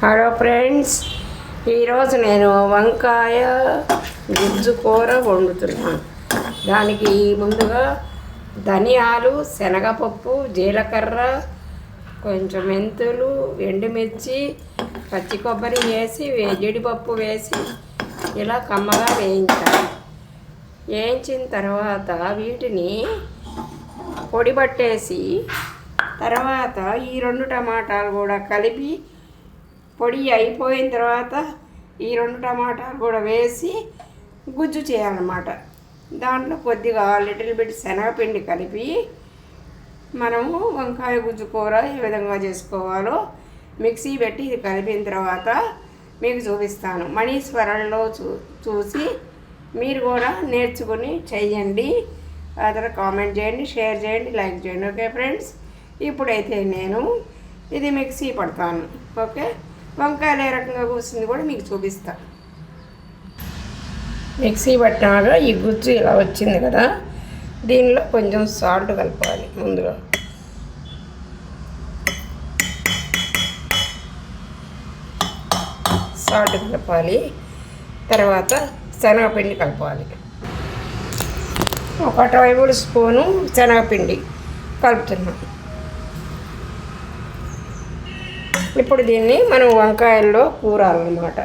Hello friends, ఈరోజు నేను వంకాయ గుజ్జు కూర వండుతున్నాను. దానికి ముందుగా ధనియాలు, శనగపప్పు, జీలకర్ర, కొంచెం మెంతులు, ఎండుమిర్చి, పచ్చి కొబ్బరి వేసి జీడిపప్పు వేసి ఇలా కమ్మగా వేయించాలి. వేయించిన తర్వాత వీటిని పొడి పట్టేసి తర్వాత ఈ 2 టమాటాలు కూడా కలిపి పొడి అయిపోయిన తర్వాత ఈ 2 టమాటాలు కూడా వేసి గుజ్జు చేయాలన్నమాట. దాంట్లో కొద్దిగా లిటిల్ బిట్ శనగపిండి కలిపి మనము వంకాయ గుజ్జు కూర ఏ విధంగా చేసుకోవాలో మిక్సీ పెట్టి ఇది కలిపిన తర్వాత మీకు చూపిస్తాను. మణీశ్వరంలో చూసి మీరు కూడా నేర్చుకుని చెయ్యండి. అతను కామెంట్ చేయండి, షేర్ చేయండి, లైక్ చేయండి. ఓకే ఫ్రెండ్స్, ఇప్పుడైతే నేను ఇది మిక్సీ పడతాను. ఓకే, వంకాయలు ఏ రకంగా కూర్చుంది కూడా మీకు చూపిస్తాను. మిక్సీ పట్టినాక ఈ గుజ్జు ఇలా వచ్చింది కదా, దీనిలో కొంచెం సాల్ట్ కలపాలి. ముందుగా సాల్ట్ కలపాలి, తర్వాత శనగపిండి కలపాలి. 1 టేబుల్ స్పూను శనగపిండి కలుపుతున్నాం. ఇప్పుడు దీన్ని మనం వంకాయల్లో కూరాలన్నమాట.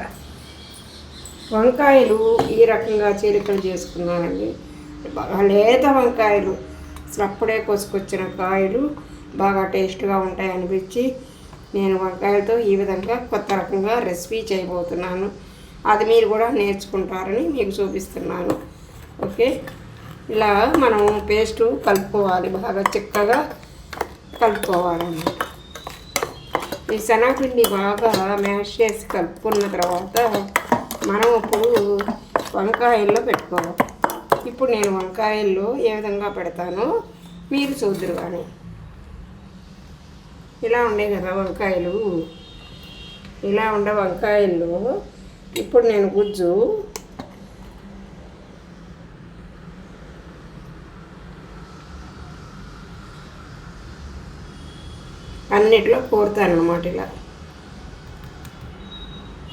వంకాయలు ఈ రకంగా చీలికలు చేసుకున్నానండి. బాగా లేత వంకాయలు, అసలు అప్పుడే కోసుకొచ్చిన కాయలు బాగా టేస్ట్గా ఉంటాయి అనిపించి నేను వంకాయలతో ఈ విధంగా కొత్త రకంగా రెసిపీ చేయబోతున్నాను. అది మీరు కూడా నేర్చుకుంటారని మీకు చూపిస్తున్నాను. ఓకే, ఇలా మనం పేస్టు కలుపుకోవాలి, బాగా చిక్కగా కలుపుకోవాలన్నమాట. ఈ శనగపిండి బాగా మ్యాష్ చేసి కలుపుకున్న తర్వాత మనం ఇప్పుడు వంకాయల్లో పెట్టుకోవాలి. ఇప్పుడు నేను వంకాయల్లో ఏ విధంగా పెడతానో మీరు చూద్దరు. కానీ ఇలా ఉండే కదా వంకాయలు, ఇలా ఉండే వంకాయల్లో ఇప్పుడు నేను గుజ్జు అన్నిట్లో కోరుతాను అన్నమాట. ఇలా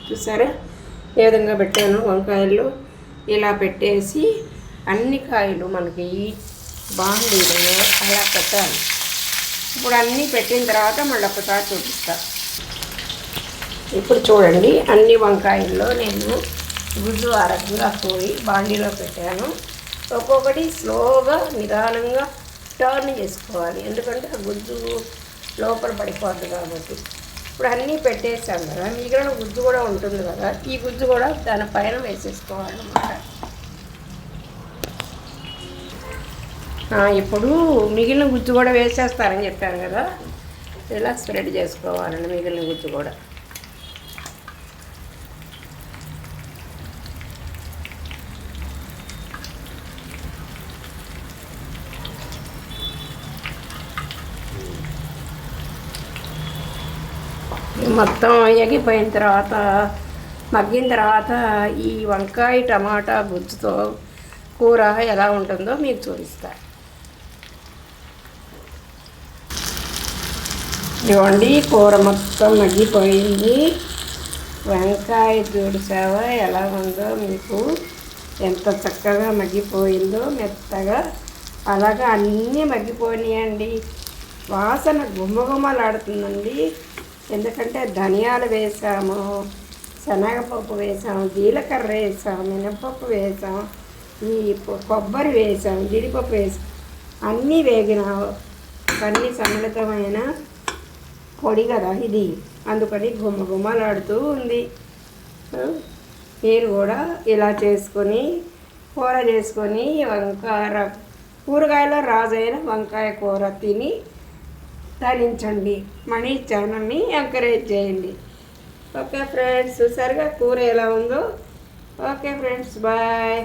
చూసారా ఏ విధంగా పెట్టాను వంకాయలు. ఇలా పెట్టేసి అన్ని కాయలు మనకి బాండీలో అలా పెట్టాలి. ఇప్పుడు అన్నీ పెట్టిన తర్వాత మళ్ళీ ఒకసారి చూపిస్తా. ఇప్పుడు చూడండి, అన్ని వంకాయల్లో నేను గుజ్జు ఆ రకంగా పోయి బాండీలో పెట్టాను. ఒక్కొక్కటి స్లోగా నిదానంగా టర్న్ చేసుకోవాలి, ఎందుకంటే ఆ గుజ్జు లోపల పడిపోద్ది కాబట్టి. ఇప్పుడు అన్నీ పెట్టేసాం కదా, మిగిలిన గుజ్జు కూడా ఉంటుంది కదా, ఈ గుజ్జు కూడా దానిపైన వేసేసుకోవాలన్నమాట. ఇప్పుడు మిగిలిన గుజ్జు కూడా వేసేస్తారని చెప్పాను కదా, ఇలా స్ప్రెడ్ చేసుకోవాలండి మిగిలిన గుజ్జు కూడా. మొత్తం ఎగిపోయిన తర్వాత మగ్గిన తర్వాత ఈ వంకాయ టమాటా గుజ్జుతో కూర ఎలా ఉంటుందో మీకు చూపిస్తా. ఇవ్వండి, కూర మొత్తం మగ్గిపోయింది. వంకాయ చూసావ ఎలా ఉందో, మీకు ఎంత చక్కగా మగ్గిపోయిందో మెత్తగా. అలాగా అన్నీ మగ్గిపోయినాయండి. వాసన గుమ్మగుమ్మలాడుతుందండి. ఎందుకంటే ధనియాలు వేసాము, శనగపప్పు వేసాము, జీలకర్ర వేసాము, మినపప్పు వేసాము, ఈ కొబ్బరి వేసాము, జీడిపప్పు వేసాం. అన్నీ వేగిన అన్నీ సమ్మిళితమైన పొడి కదా ఇది, అందుకని గుమ్మగుమ్మలాడుతూ ఉంది. మీరు కూడా ఇలా చేసుకొని కూర చేసుకొని కూరగాయల రాజైన వంకాయ కూర తిని తరించండి. మనీ ఛానల్ని ఎంకరేజ్ చేయండి. ఓకే ఫ్రెండ్స్, చూసారుగా కూర ఎలా ఉందో. Okay friends, bye.